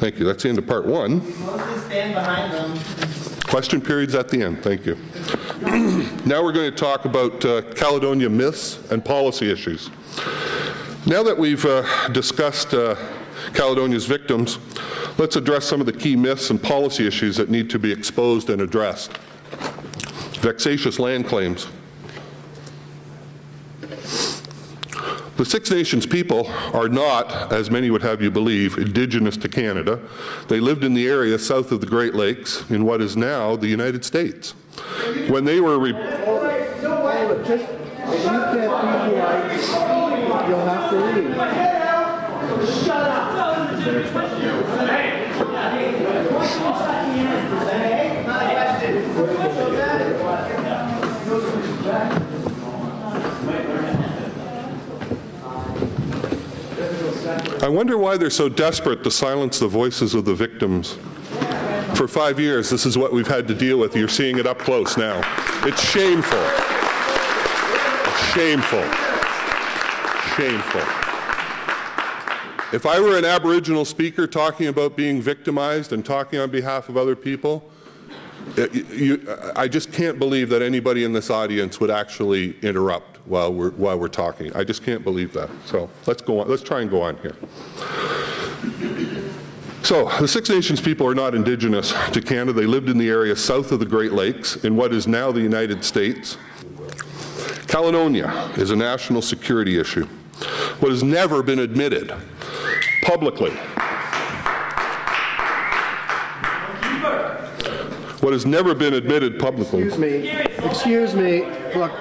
Thank you. That's the end of part one. Mostly stand behind them. Question period's at the end. Thank you. Now we're going to talk about Caledonia myths and policy issues. Now that we've discussed Caledonia's victims, let's address some of the key myths and policy issues that need to be exposed and addressed. Vexatious land claims. The Six Nations people are not, as many would have you believe, indigenous to Canada. They lived in the area south of the Great Lakes in what is now the United States. When they were If you can't be polite, you'll have to leave. Shut up! I wonder why they're so desperate to silence the voices of the victims. For 5 years, this is what we've had to deal with. You're seeing it up close now. It's shameful. Shameful. Shameful. If I were an Aboriginal speaker talking about being victimized and talking on behalf of other people, I just can't believe that anybody in this audience would actually interrupt while we're talking. I just can't believe that. So let's go on. Let's try and go on here. So the Six Nations people are not indigenous to Canada. They lived in the area south of the Great Lakes in what is now the United States. Caledonia is a national security issue. What has never been admitted publicly. What has never been admitted publicly. Excuse me. Look,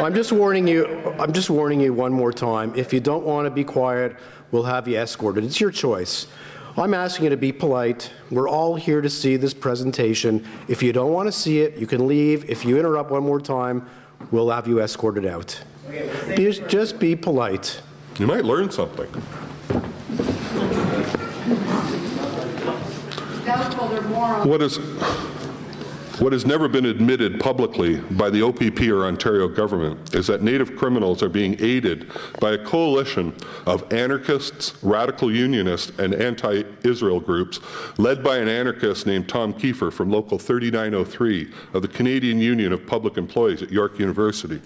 I'm just warning you one more time. If you don't want to be quiet, we'll have you escorted. It's your choice. I'm asking you to be polite. We're all here to see this presentation. If you don't want to see it, you can leave. If you interrupt one more time, we'll have you escorted out. Just be polite. You might learn something. What has never been admitted publicly by the OPP or Ontario government is that Native criminals are being aided by a coalition of anarchists, radical unionists, and anti-Israel groups led by an anarchist named Tom Kiefer from Local 3903 of the Canadian Union of Public Employees at York University.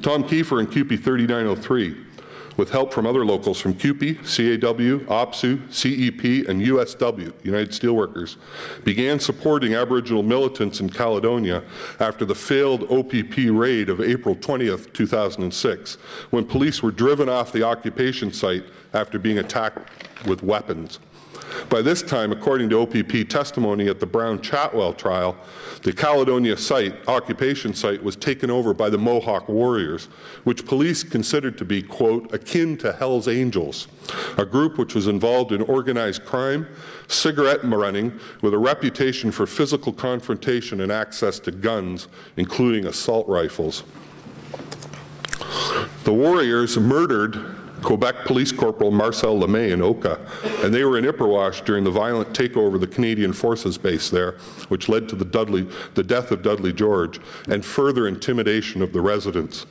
Tom Kiefer and CUPE 3903, with help from other locals from CUPE, CAW, OPSU, CEP, and USW, United Steelworkers, began supporting Aboriginal militants in Caledonia after the failed OPP raid of April 20th, 2006, when police were driven off the occupation site after being attacked with weapons. By this time, according to OPP testimony at the Brown-Chatwell trial, the Caledonia occupation site was taken over by the Mohawk warriors, which police considered to be, quote, akin to Hell's Angels, a group which was involved in organized crime, cigarette running, with a reputation for physical confrontation and access to guns, including assault rifles. The warriors murdered Quebec Police Corporal Marcel Lemay in Oka, and they were in Ipperwash during the violent takeover of the Canadian Forces base there, which led to the death of Dudley George and further intimidation of the residents.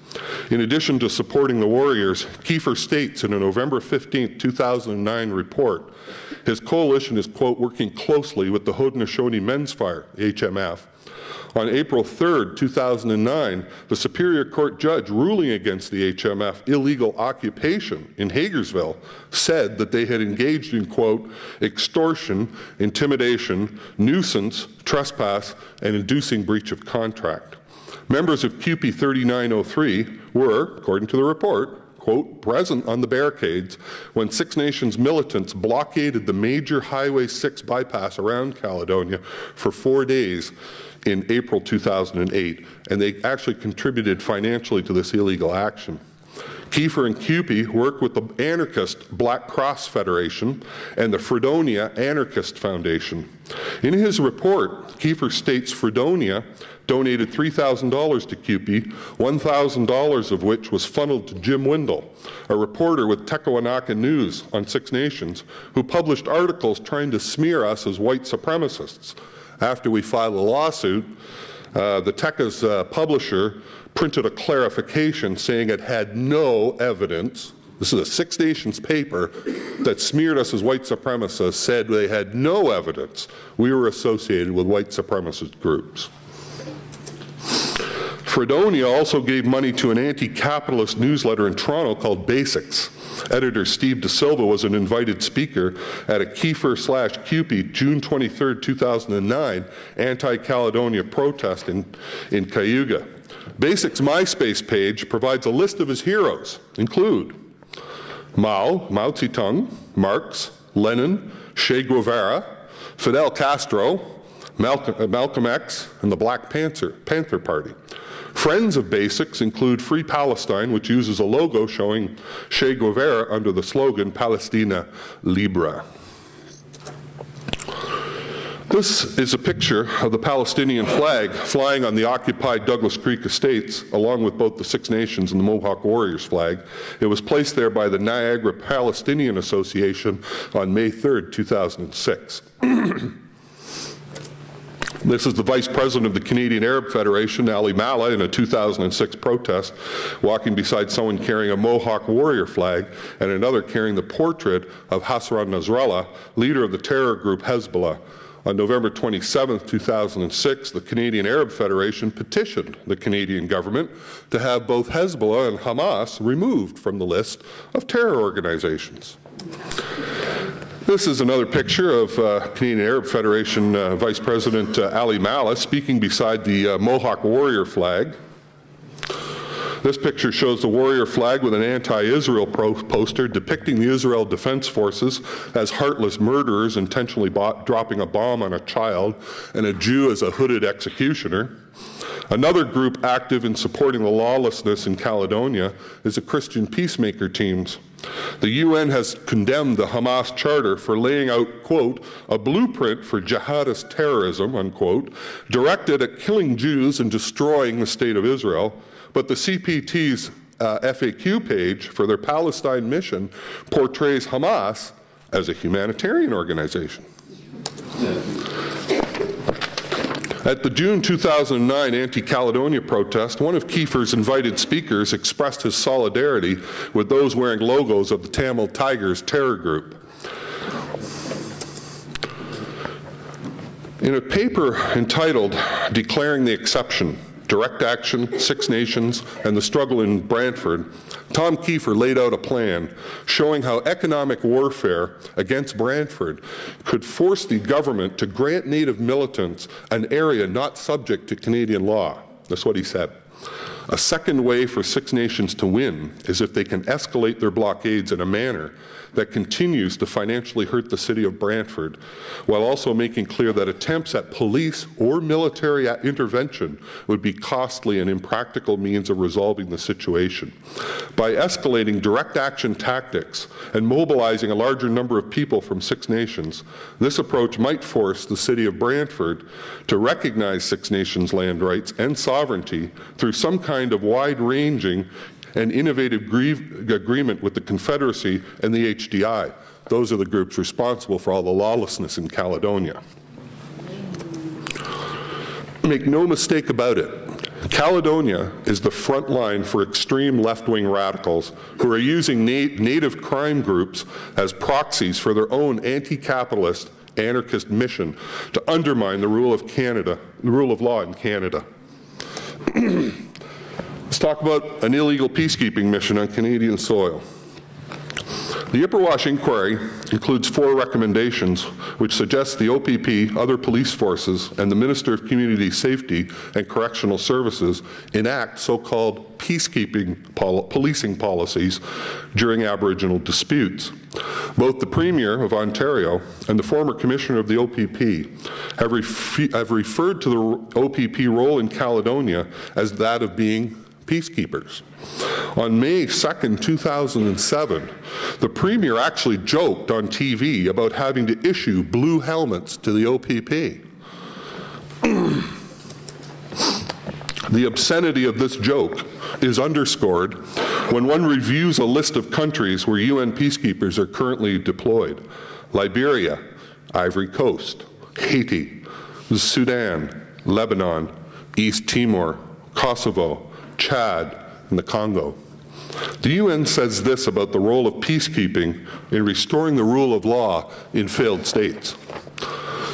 In addition to supporting the warriors, Kiefer states in a November 15, 2009 report, his coalition is, quote, working closely with the Haudenosaunee Men's Fire, HMF. On April 3, 2009, the Superior Court judge ruling against the HMF illegal occupation in Hagersville said that they had engaged in, quote, extortion, intimidation, nuisance, trespass, and inducing breach of contract. Members of CUPE 3903 were, according to the report, quote, present on the barricades when Six Nations militants blockaded the major Highway 6 bypass around Caledonia for 4 days in April 2008, and they actually contributed financially to this illegal action. Kiefer and CUPE work with the anarchist Black Cross Federation and the Fredonia Anarchist Foundation. In his report, Kiefer states Fredonia donated $3,000 to CUPE, $1,000 of which was funneled to Jim Windle, a reporter with Tekowanaka News on Six Nations, who published articles trying to smear us as white supremacists. After we filed a lawsuit, the Teka's publisher printed a clarification saying it had no evidence this is a Six Nations paper that smeared us as white supremacists, said they had no evidence we were associated with white supremacist groups. Fredonia also gave money to an anti-capitalist newsletter in Toronto called Basics. Editor Steve De Silva was an invited speaker at a Kiefer/CUPE June 23, 2009 anti-Caledonia protest in Cayuga. Basics' MySpace page provides a list of his heroes, include Mao Zedong, Marx, Lenin, Che Guevara, Fidel Castro, Malcolm X, and the Black Panther Party. Friends of Basics include Free Palestine, which uses a logo showing Che Guevara under the slogan Palestina Libre. This is a picture of the Palestinian flag flying on the occupied Douglas Creek estates, along with both the Six Nations and the Mohawk Warriors flag. It was placed there by the Niagara Palestinian Association on May 3, 2006. This is the Vice President of the Canadian Arab Federation, Ali Mallah, in a 2006 protest, walking beside someone carrying a Mohawk warrior flag and another carrying the portrait of Hassan Nasrallah, leader of the terror group Hezbollah. On November 27, 2006, the Canadian Arab Federation petitioned the Canadian government to have both Hezbollah and Hamas removed from the list of terror organizations. This is another picture of Canadian Arab Federation Vice President Ali Mallah speaking beside the Mohawk warrior flag. This picture shows the warrior flag with an anti-Israel poster depicting the Israel Defense Forces as heartless murderers intentionally dropping a bomb on a child, and a Jew as a hooded executioner. Another group active in supporting the lawlessness in Caledonia is the Christian peacemaker teams. The UN has condemned the Hamas charter for laying out, quote, a blueprint for jihadist terrorism, unquote, directed at killing Jews and destroying the state of Israel. But the CPT's FAQ page for their Palestine mission portrays Hamas as a humanitarian organization. At the June 2009 anti-Caledonia protest, one of Kiefer's invited speakers expressed his solidarity with those wearing logos of the Tamil Tigers terror group. In a paper entitled Declaring the Exception, Direct Action, Six Nations, and the Struggle in Brantford, Tom Kiefer laid out a plan showing how economic warfare against Brantford could force the government to grant Native militants an area not subject to Canadian law. That's what he said. A second way for Six Nations to win is if they can escalate their blockades in a manner that continues to financially hurt the city of Brantford, while also making clear that attempts at police or military intervention would be costly and impractical means of resolving the situation. By escalating direct action tactics and mobilizing a larger number of people from Six Nations, this approach might force the city of Brantford to recognize Six Nations land rights and sovereignty through some kind of wide-ranging and innovative agreement with the Confederacy and the HDI. Those are the groups responsible for all the lawlessness in Caledonia. Make no mistake about it, Caledonia is the front line for extreme left-wing radicals who are using native crime groups as proxies for their own anti-capitalist, anarchist mission to undermine the rule of law in Canada. Let's talk about an illegal peacekeeping mission on Canadian soil. The Ipperwash inquiry includes 4 recommendations which suggest the OPP, other police forces, and the Minister of Community Safety and Correctional Services enact so-called peacekeeping policing policies during Aboriginal disputes. Both the Premier of Ontario and the former Commissioner of the OPP have referred to the OPP role in Caledonia as that of being peacekeepers. On May 2nd, 2007, the Premier actually joked on TV about having to issue blue helmets to the OPP. The obscenity of this joke is underscored when one reviews a list of countries where UN peacekeepers are currently deployed: Liberia, Ivory Coast, Haiti, Sudan, Lebanon, East Timor, Kosovo, Chad, and the Congo. The UN says this about the role of peacekeeping in restoring the rule of law in failed states.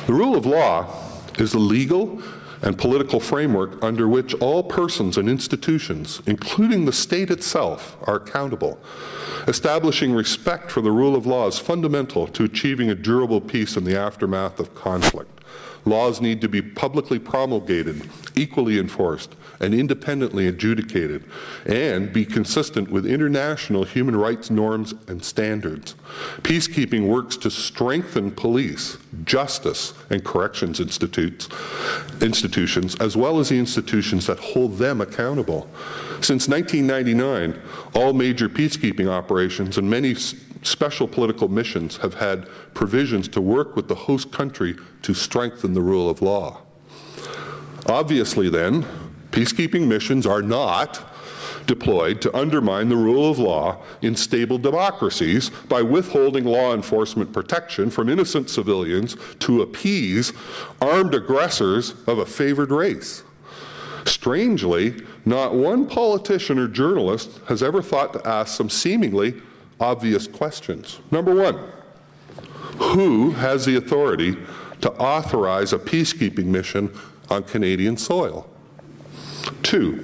The rule of law is the legal and political framework under which all persons and institutions, including the state itself, are accountable. Establishing respect for the rule of law is fundamental to achieving a durable peace in the aftermath of conflict. Laws need to be publicly promulgated, equally enforced, and independently adjudicated, and be consistent with international human rights norms and standards. Peacekeeping works to strengthen police, justice, and corrections institutions, as well as the institutions that hold them accountable. Since 1999, all major peacekeeping operations and many special political missions have had provisions to work with the host country to strengthen the rule of law. Obviously then, peacekeeping missions are not deployed to undermine the rule of law in stable democracies by withholding law enforcement protection from innocent civilians to appease armed aggressors of a favored race. Strangely, not one politician or journalist has ever thought to ask some seemingly obvious questions. Number one, who has the authority to authorize a peacekeeping mission on Canadian soil? Two,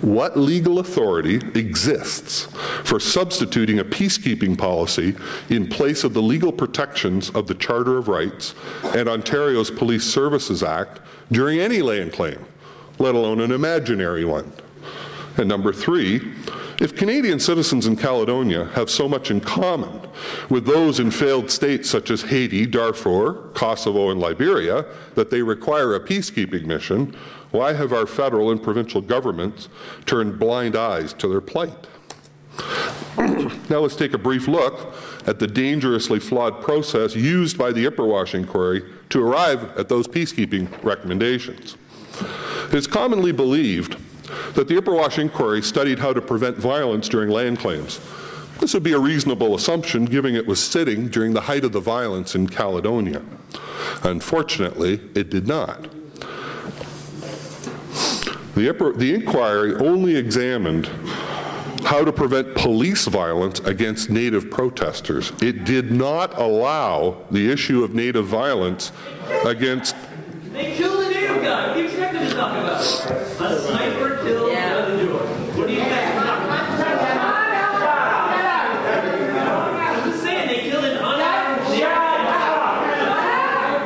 what legal authority exists for substituting a peacekeeping policy in place of the legal protections of the Charter of Rights and Ontario's Police Services Act during any land claim, let alone an imaginary one? And number three, if Canadian citizens in Caledonia have so much in common with those in failed states such as Haiti, Darfur, Kosovo, and Liberia that they require a peacekeeping mission, why have our federal and provincial governments turned blind eyes to their plight? Now let's take a brief look at the dangerously flawed process used by the Ipperwash inquiry to arrive at those peacekeeping recommendations. It is commonly believed that the Ipperwash inquiry studied how to prevent violence during land claims. This would be a reasonable assumption, given it was sitting during the height of the violence in Caledonia. Unfortunately, it did not. The inquiry only examined how to prevent police violence against Native protesters. It did not allow the issue of Native violence against... They killed a Native guy. What do you expect them to talk about? A sniper killed another Jew. What do you expect them to talk about? I'm just saying, they killed an unarmed Native guy.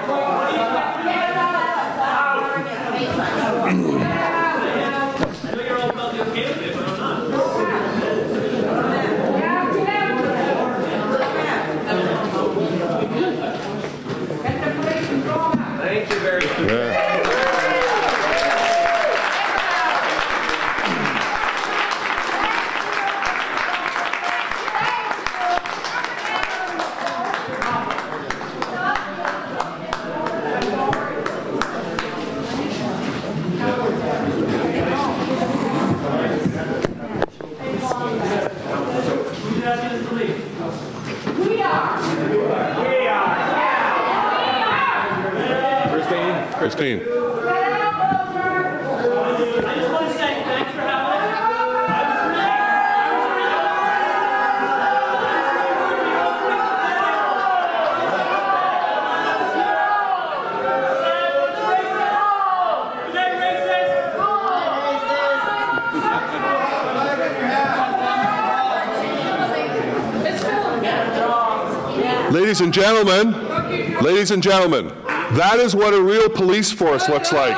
What do you expect them to talk about? I know you're all about the okay with it, but I'm not. Thank you very much. Yeah. Christine. I just want to say thanks for having us. Ladies and gentlemen, that is what a real police force looks like.